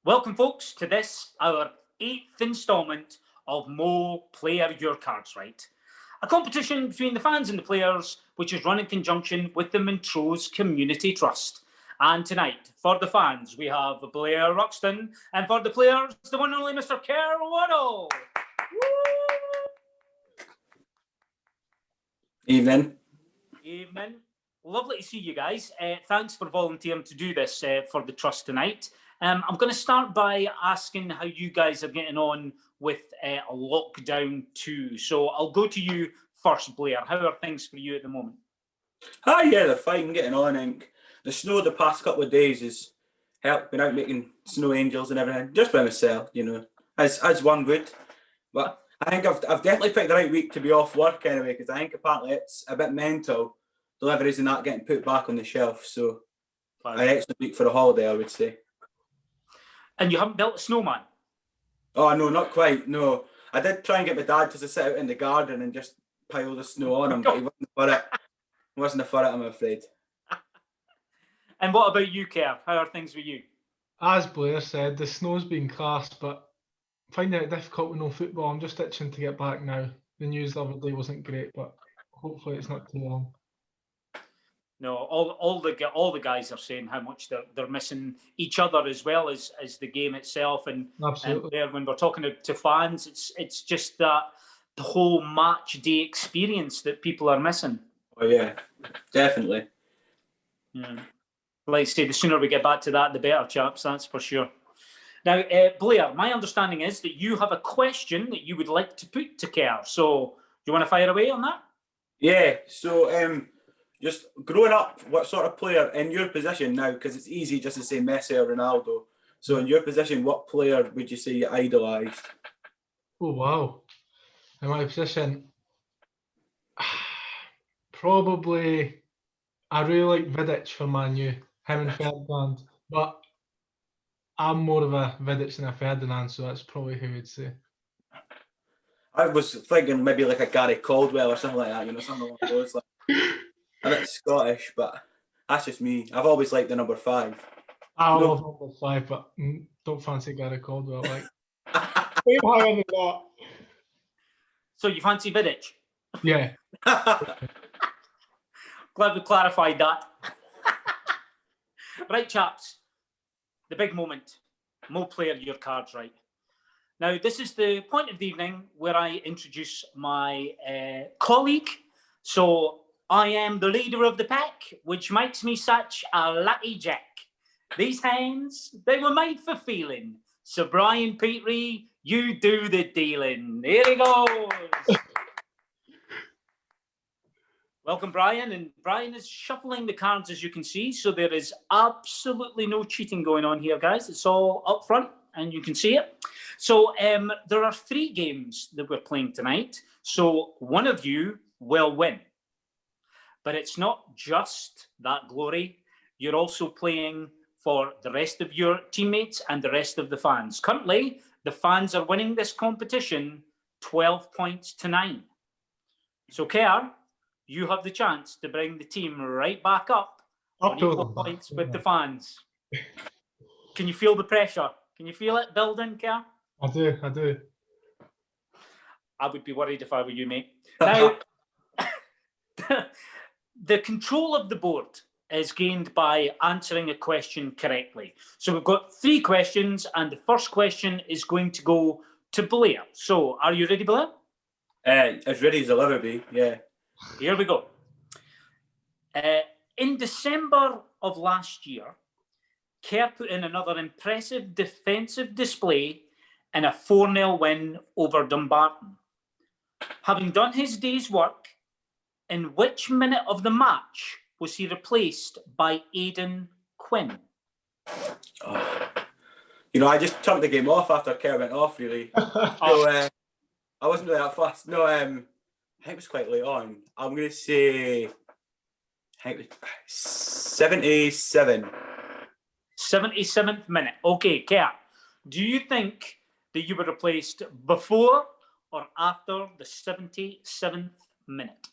Welcome, folks, to this, our 8th instalment of Mo Player Your Cards Right, a competition between the fans and the players, which is run in conjunction with the Montrose Community Trust. And tonight, for the fans, we have Blair Ruxton, and for the players, the one and only Mr. Kerr. Evening. Evening. Lovely to see you guys. Thanks for volunteering to do this for the Trust tonight. I'm going to start by asking how you guys are getting on with lockdown 2. So I'll go to you first, Blair. How are things for you at the moment? Hi, yeah, they're fine, getting on. I think the snow the past couple of days has helped. Been out making snow angels and everything, just by myself, as one would. But I think I've definitely picked the right week to be off work anyway, because I think apparently it's a bit mental, deliveries and that getting put back on the shelf. So an excellent week for a holiday, I would say. And you haven't built a snowman? Oh, no, not quite, no. I did try and get my dad to sit out in the garden and just pile the snow on him, but he wasn't for it. He wasn't for it, I'm afraid. And what about you, Kerr? How are things with you? As Blair said, the snow's been class, but finding it difficult with no football. I'm just itching to get back now. The news the other day wasn't great, but hopefully it's not too long. No, all the guys are saying how much they're missing each other as well as the game itself. And absolutely, and when we're talking to fans, it's just that the whole match day experience that people are missing. Oh yeah, definitely. Yeah. Like I say, the sooner we get back to that, the better, chaps. That's for sure. Now, Blair, my understanding is that you have a question that you would like to put to Kerr. So, do you want to fire away on that? Yeah. So, just growing up, what sort of player in your position now? Because it's easy just to say Messi or Ronaldo. So, in your position, what player would you say you idolised? Oh wow! In my position, probably I really like Vidic for Man U. Him and Ferdinand, but I'm more of a Vidic than a Ferdinand, so that's probably who I'd say. I was thinking maybe like a Gary Caldwell or something like that, something along those lines. A bit Scottish, but that's just me. I've always liked the number 5. I love number 5, but don't fancy Gary Caldwell. Like, way higher than that. So you fancy Vidic? Yeah. Glad we clarified that. Right, chaps. The big moment. Mo Player Your Cards Right. Now, this is the point of the evening where I introduce my colleague. So, I am the leader of the pack, which makes me such a lucky jack. These hands, they were made for feeling. So, Brian Petrie, you do the dealing. Here he goes. Welcome, Brian. And Brian is shuffling the cards, as you can see. So there is absolutely no cheating going on here, guys. It's all up front, and you can see it. So there are 3 games that we're playing tonight. So one of you will win. But it's not just that glory. You're also playing for the rest of your teammates and the rest of the fans. Currently, the fans are winning this competition 12 points to 9. So, Kerr, you have the chance to bring the team right back up on equal points with the fans. Can you feel the pressure? Can you feel it building, Kerr? I do. I would be worried if I were you, mate. Now, the control of the board is gained by answering a question correctly. So we've got 3 questions, and the first question is going to go to Blair. So, are you ready, Blair? As ready as I'll ever be, yeah. Here we go. In December of last year, Kerr put in another impressive defensive display in a 4-0 win over Dumbarton. Having done his day's work, in which minute of the match was he replaced by Aidan Quinn? Oh. I just turned the game off after Kerr went off, really. So I wasn't really that fast. No, I think it was quite late on. I'm going to say, I think it was 77. 77th minute. Okay, Kerr, do you think that you were replaced before or after the 77th minute?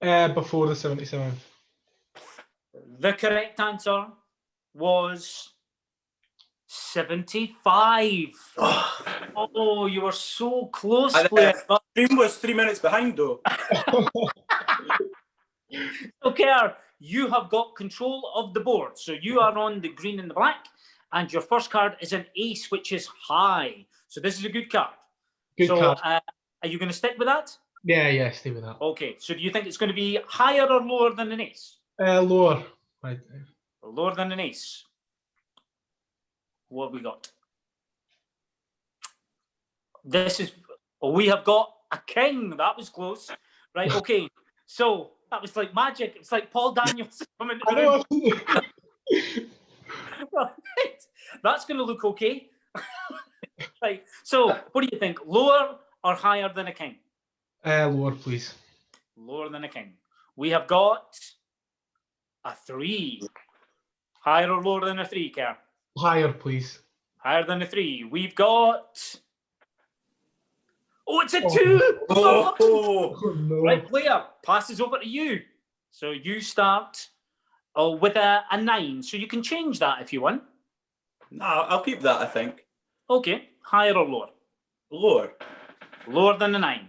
Before the 77th. The correct answer was 75. Oh. Oh, you were so close, And Blair. the stream was 3 minutes behind though. Okay, you have got control of the board. So you are on the green and the black, and your first card is an ace, which is high. So this is a good card. Good card. Are you going to stick with that? Yeah, stay with that. Okay, so do you think it's going to be higher or lower than an ace? Lower. Lower than an ace. What have we got? We have got a king. That was close. Right, okay. So that was like magic. It's like Paul Daniels coming to the room. Right. That's going to look okay. Right. So what do you think? Lower or higher than a king? Lower, please. Lower than a king. We have got a 3. Higher or lower than a 3, Kerr? Higher, please. Higher than a 3. We've got... Oh, it's a 2! Oh, no. Right, Blair, passes over to you. So you start with a 9. So you can change that if you want. no, I'll keep that, I think. Okay. Higher or lower? Lower. Lower than a 9.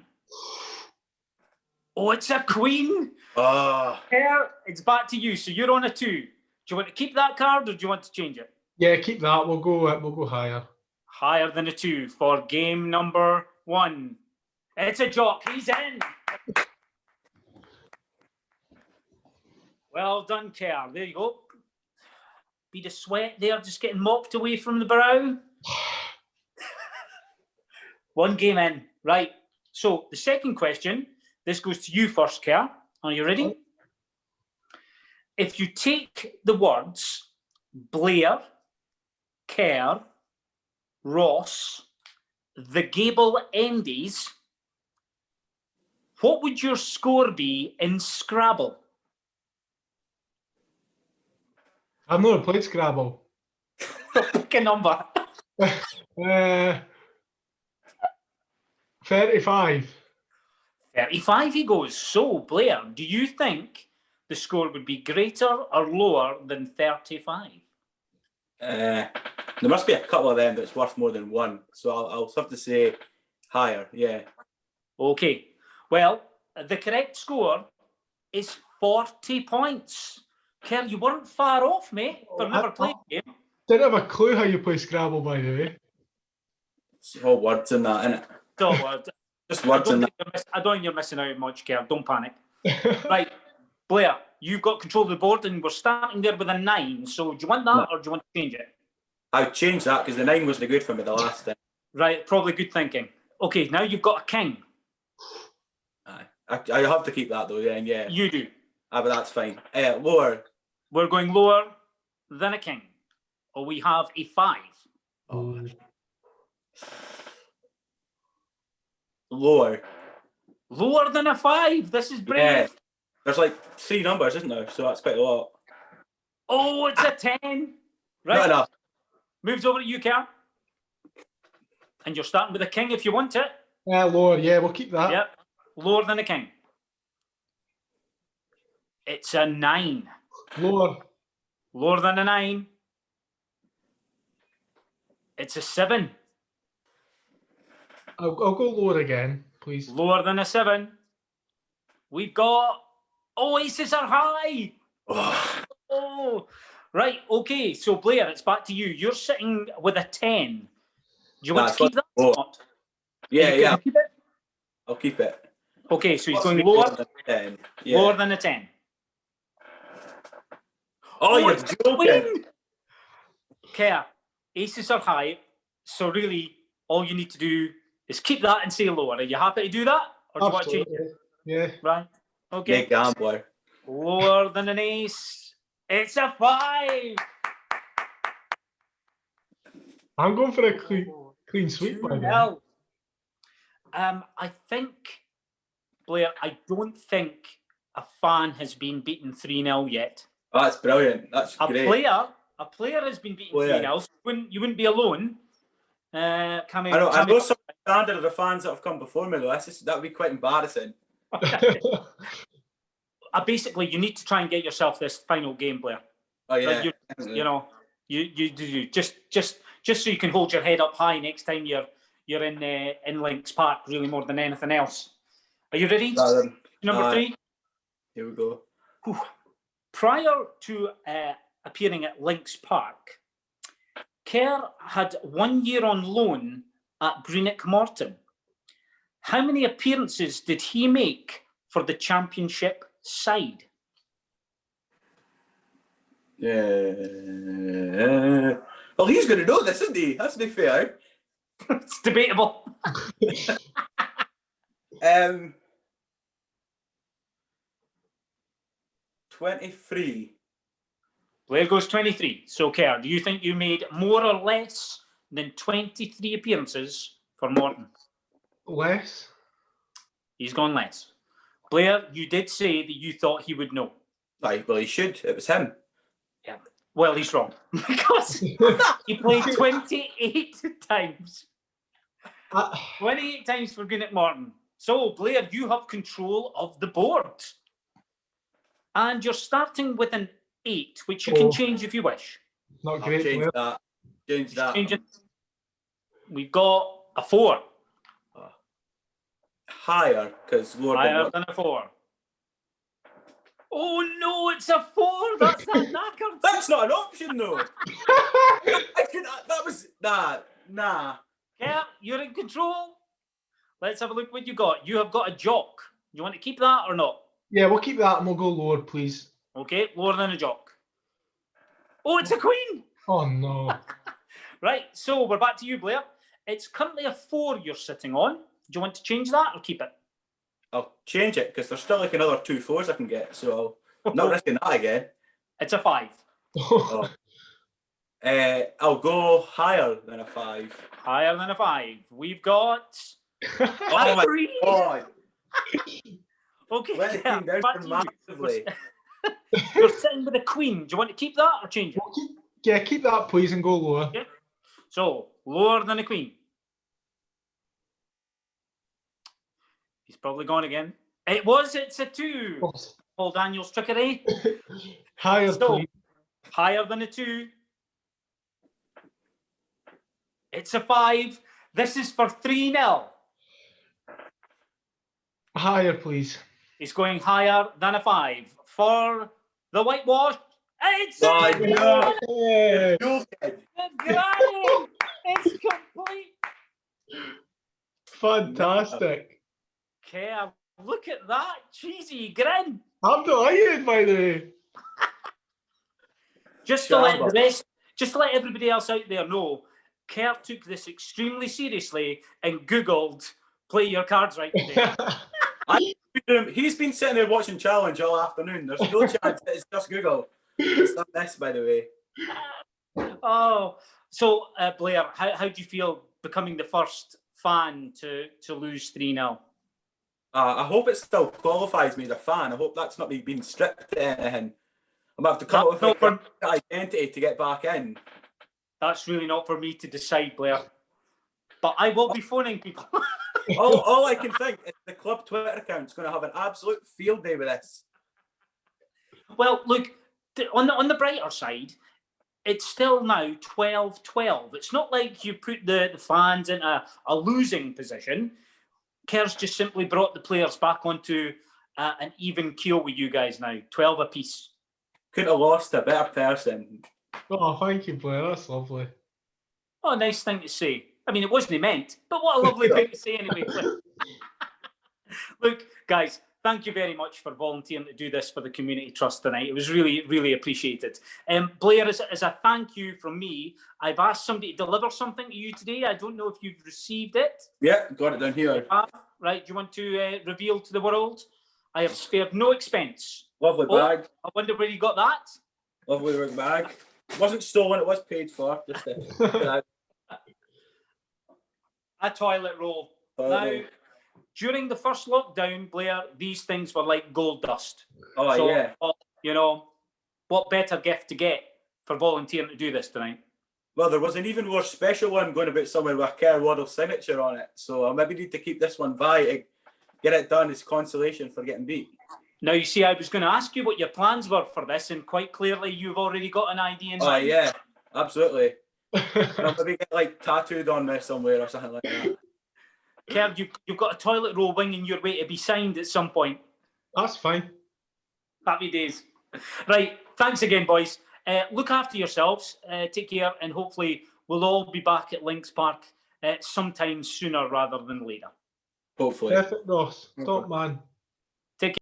Oh, it's a queen. Oh. Kerr, it's back to you. So you're on a 2. Do you want to keep that card or do you want to change it? Yeah, keep that. We'll go higher. Higher than a 2 for game number 1. It's a jock. He's in. Well done, Kerr. There you go. Bead of sweat there, just getting mopped away from the brow. 1 game in. Right. So the second question, this goes to you first, Kerr. Are you ready? If you take the words Blair, Kerr, Ross, the Gable Endies, what would your score be in Scrabble? I've never played Scrabble. Pick a number. 35. 35 he goes. So, Blair, do you think the score would be greater or lower than 35? There must be a couple of them that's worth more than 1. So I'll have to say higher, yeah. Okay. Well, the correct score is 40 points. Kerr, you weren't far off, mate, for never playing the game. Didn't have a clue how you play Scrabble, by the way. It's all words in that, innit? Don't worry. Just words in that. I don't think you're missing out much, Kerr. Don't panic. Right, Blair, you've got control of the board and we're starting there with a 9. So do you want that or do you want to change it? I'd change that because the 9 wasn't good for me the last time. Right, probably good thinking. Okay, now you've got a king. I have to keep that though, yeah. You do. But that's fine. Lower. We're going lower than a king. Or we have a 5. Oh. Lower. Lower than a 5. This is brave. Yeah. There's like 3 numbers, isn't there? So that's quite a lot. Oh, it's a 10. Right. Not enough. Moves over to you, Kerr. And you're starting with a king if you want it. Lower, yeah, we'll keep that. Yep. Lower than a king. It's a 9. Lower. Lower than a 9. It's a 7. I'll go lower again, please. Lower than a 7. We've got... Oh, aces are high. Oh. Right, okay. So, Blair, it's back to you. You're sitting with a 10. Do you want to keep that or not? Yeah. Keep it? I'll keep it. Okay, so he's going lower. Than 10. Yeah. Lower than a 10. Oh, you're it's a joking. queen. Kerr, aces are high. So, really, all you need to do is keep that and say lower. Are you happy to do that? Or do you want to change it? Yeah. Right. Okay. Big gambler. Lower than an ace. It's a 5. I'm going for a clean sweep, by the way. Well, I think, Blair, I don't think a fan has been beaten 3-0 yet. Oh, that's brilliant. That's great. A player has been beaten 3-0. So you wouldn't be alone. I know some standard of the fans that have come before me, though. That would be quite embarrassing. Basically, you need to try and get yourself this final game, Blair. Oh, yeah. Like you know, You do just so you can hold your head up high next time you're in Lynx Park, really more than anything else. Are you ready? Number 3. Here we go. Whew. Prior to appearing at Lynx Park, Kerr had 1 year on loan at Greenock Morton. How many appearances did he make for the Championship side? Yeah. Well, he's going to know this, isn't he? That's not fair. It's debatable. 23. Blair goes 23. So, Kerr, do you think you made more or less than 23 appearances for Morton? Less. He's gone less. Blair, you did say that you thought he would know. Right, well, he should. It was him. Yeah. Well, he's wrong because he played 28 times. 28 times for Greenock Morton. So, Blair, you have control of the board. And you're starting with an 8, which you can change if you wish. Not great. Change that. Change that. Change it. We've got a 4. Higher, because lower Higher than a 4. Oh no, it's a 4. That's a knacker. That's not an option, though. That was nah. Yeah, you're in control. Let's have a look what you got. You have got a jock. You want to keep that or not? Yeah, we'll keep that and we'll go lower, please. Okay, lower than a jock. Oh, it's a queen. Oh no. Right, so we're back to you, Blair. It's currently a 4 you're sitting on. Do you want to change that or keep it? I'll change it because there's still like another 2 4s I can get, so I'm not risking that again. It's a 5. Oh. I'll go higher than a 5. Higher than a 5. We've got Oh my 3. God! Okay, Let it yeah, came down back to you. massively. You're sitting with a queen. Do you want to keep that or change it? Keep that, please, and go lower. Yeah. So, lower than a queen. He's probably gone again. It's a 2. Paul Daniels trickery. Higher, please. Higher than a 2. It's a 5. This is for 3-0. Higher, please. He's going higher than a 5 for the whitewash. It's Oh, no. Yeah. Granny. It's complete. Fantastic. Kerr, look at that cheesy grin. I'm delighted, by the way. Just to let everybody else out there know, Kerr took this extremely seriously and Googled "play your cards right" today. He's been sitting there watching Challenge all afternoon. There's no chance that it's just Google. It's not this, by the way. Oh, so Blair, how do you feel becoming the first fan to lose 3-0? I hope it still qualifies me as a fan. I hope that's not me being stripped of anything. I'm going to have to come up with an identity to get back in. That's really not for me to decide, Blair. But I will be phoning people. all I can think is the club Twitter account's going to have an absolute field day with this. Well, look, on the brighter side, it's still now 12-12. It's not like you put the fans in a losing position. Kerr's just simply brought the players back onto an even keel with you guys now, 12 apiece. Couldn't have lost a better person. Oh, thank you, Blair. That's lovely. Oh, nice thing to say. I mean, it wasn't meant, but what a lovely thing to say anyway. Look, guys, thank you very much for volunteering to do this for the Community Trust tonight. It was really, really appreciated. Blair, as a thank you from me, I've asked somebody to deliver something to you today. I don't know if you've received it. Yeah, got it down here. Right, do you want to reveal to the world? I have spared no expense. Lovely bag. I wonder where you got that. Lovely bag. It wasn't stolen, it was paid for. Just a toilet roll. Now, during the first lockdown, Blair, these things were like gold dust. Oh, so, yeah. You know, what better gift to get for volunteering to do this tonight? Well, there was an even more special one going about somewhere with a Kerr Waddle's signature on it. So I maybe need to keep this one by to get it done as consolation for getting beat. Now, you see, I was going to ask you what your plans were for this, and quite clearly you've already got an idea in mind. Oh, yeah. absolutely. And I'll maybe get like tattooed on me somewhere or something like that. Kerr, you've got a toilet roll winging your way to be signed at some point. That's fine. Happy days. Right, thanks again, boys. Look after yourselves, take care, and hopefully we'll all be back at Lynx Park sometime sooner rather than later. Hopefully. Perfect, Ross. Top man.